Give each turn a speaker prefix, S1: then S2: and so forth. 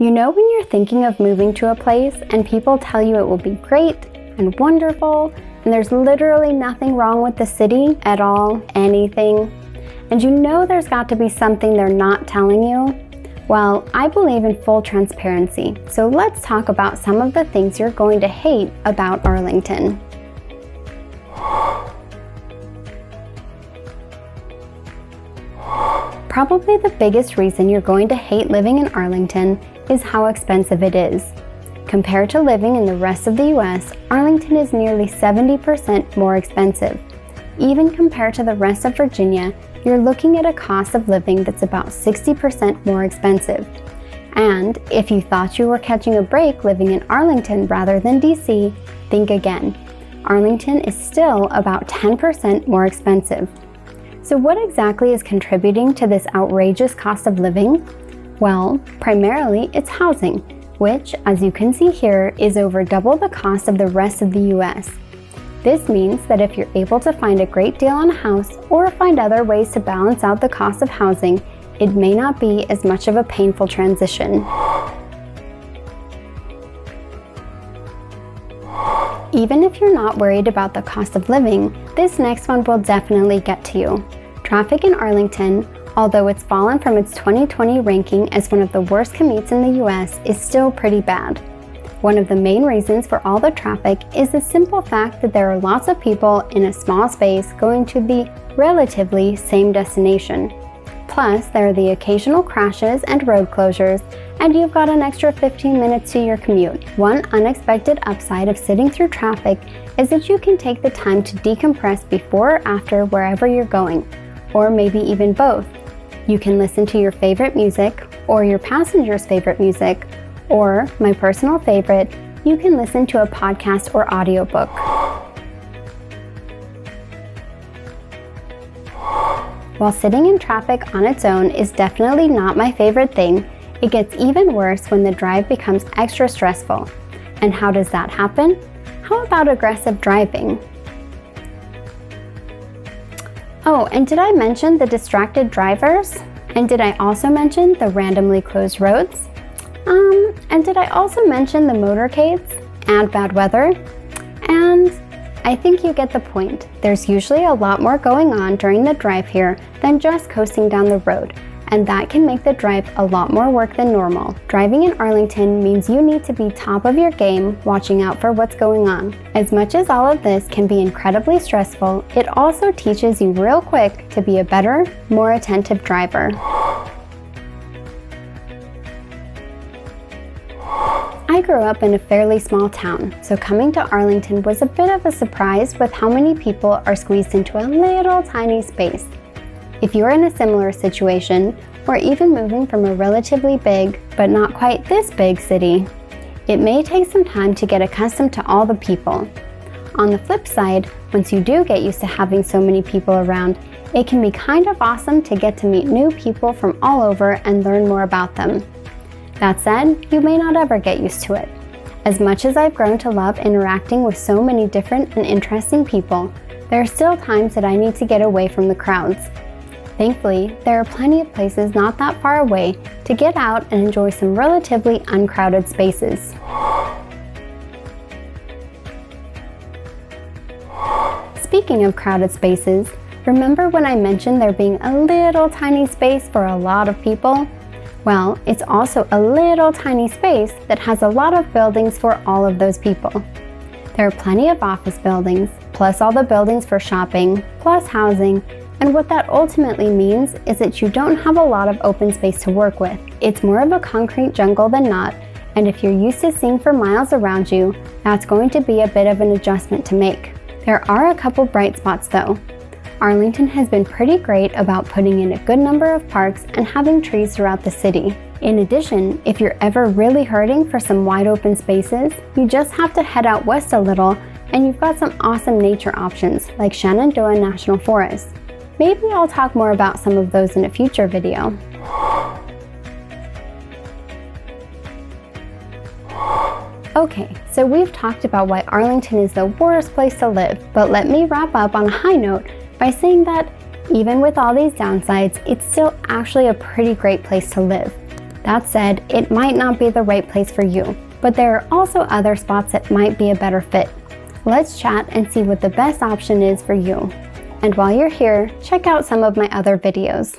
S1: You know when you're thinking of moving to a place and people tell you it will be great and wonderful and there's literally nothing wrong with the city at all, anything, and you know there's got to be something they're not telling you? Well, I believe in full transparency, so let's talk about some of the things you're going to hate about Arlington. Probably the biggest reason you're going to hate living in Arlington is how expensive it is. Compared to living in the rest of the US, Arlington is nearly 70% more expensive. Even compared to the rest of Virginia, you're looking at a cost of living that's about 60% more expensive. And if you thought you were catching a break living in Arlington rather than DC, think again. Arlington is still about 10% more expensive. So what exactly is contributing to this outrageous cost of living? Well, primarily it's housing, which, as you can see here, is over double the cost of the rest of the US. This means that if you're able to find a great deal on a house or find other ways to balance out the cost of housing, it may not be as much of a painful transition. Even if you're not worried about the cost of living, this next one will definitely get to you. Traffic in Arlington, although it's fallen from its 2020 ranking as one of the worst commutes in the US, is still pretty bad. One of the main reasons for all the traffic is the simple fact that there are lots of people in a small space going to the relatively same destination. Plus, there are the occasional crashes and road closures, and you've got an extra 15 minutes to your commute. One unexpected upside of sitting through traffic is that you can take the time to decompress before or after wherever you're going, or maybe even both. You can listen to your favorite music, or your passenger's favorite music, or, my personal favorite, you can listen to a podcast or audiobook. While sitting in traffic on its own is definitely not my favorite thing, it gets even worse when the drive becomes extra stressful. And how does that happen? How about aggressive driving? Oh, and did I mention the distracted drivers? And did I also mention the randomly closed roads? And did I also mention the motorcades and bad weather? And I think you get the point. There's usually a lot more going on during the drive here than just coasting down the road, and that can make the drive a lot more work than normal. Driving in Arlington means you need to be top of your game, watching out for what's going on. As much as all of this can be incredibly stressful, it also teaches you real quick to be a better, more attentive driver. I grew up in a fairly small town, so coming to Arlington was a bit of a surprise with how many people are squeezed into a little tiny space. If you're in a similar situation, or even moving from a relatively big, but not quite this big city, it may take some time to get accustomed to all the people. On the flip side, once you do get used to having so many people around, it can be kind of awesome to get to meet new people from all over and learn more about them. That said, you may not ever get used to it. As much as I've grown to love interacting with so many different and interesting people, there are still times that I need to get away from the crowds. Thankfully, there are plenty of places not that far away to get out and enjoy some relatively uncrowded spaces. Speaking of crowded spaces, remember when I mentioned there being a little tiny space for a lot of people? Well, it's also a little tiny space that has a lot of buildings for all of those people. There are plenty of office buildings, plus all the buildings for shopping, plus housing, and what that ultimately means is that you don't have a lot of open space to work with. It's more of a concrete jungle than not, and if you're used to seeing for miles around you, that's going to be a bit of an adjustment to make. There are a couple bright spots though. Arlington has been pretty great about putting in a good number of parks and having trees throughout the city. In addition, if you're ever really hurting for some wide open spaces, you just have to head out west a little and you've got some awesome nature options like Shenandoah National Forest. Maybe I'll talk more about some of those in a future video. Okay, so we've talked about why Arlington is the worst place to live, but let me wrap up on a high note by saying that even with all these downsides, it's still actually a pretty great place to live. That said, it might not be the right place for you, but there are also other spots that might be a better fit. Let's chat and see what the best option is for you. And while you're here, check out some of my other videos.